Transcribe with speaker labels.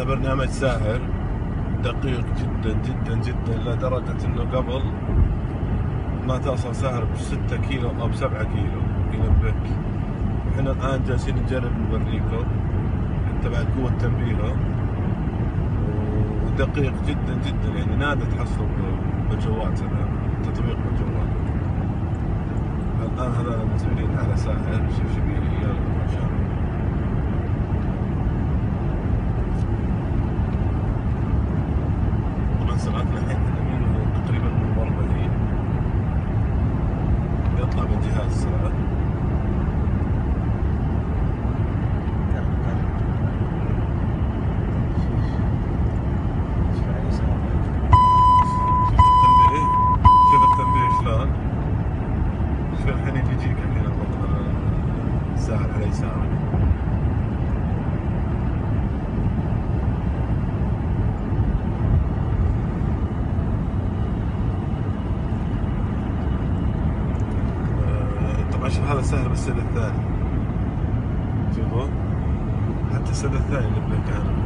Speaker 1: هذا برنامج ساهر دقيق جدا جدا جدا، لدرجة انه قبل ما توصل ساهر ب6 كيلو او ب7 كيلو ينبهك. احنا الان جالسين نجرب نوريكم حتى بعد قوة تنبيهه، ودقيق جدا جدا، يعني نادر تحصل بالجوال تطبيق بالجوال. الان هذا متابعين على ساهر، شوف يلا ما شاء الله. طبعا سرعتنا الحين تقريبا من 40 يطلع بالجهاز السرعة. شوف التنبيه شلون، شوف الحين يجيك الحين الساهر على يسارك. طبعا شوف هذا سهل بالسد الثاني، شوفوا حتى السد الثاني اللي كان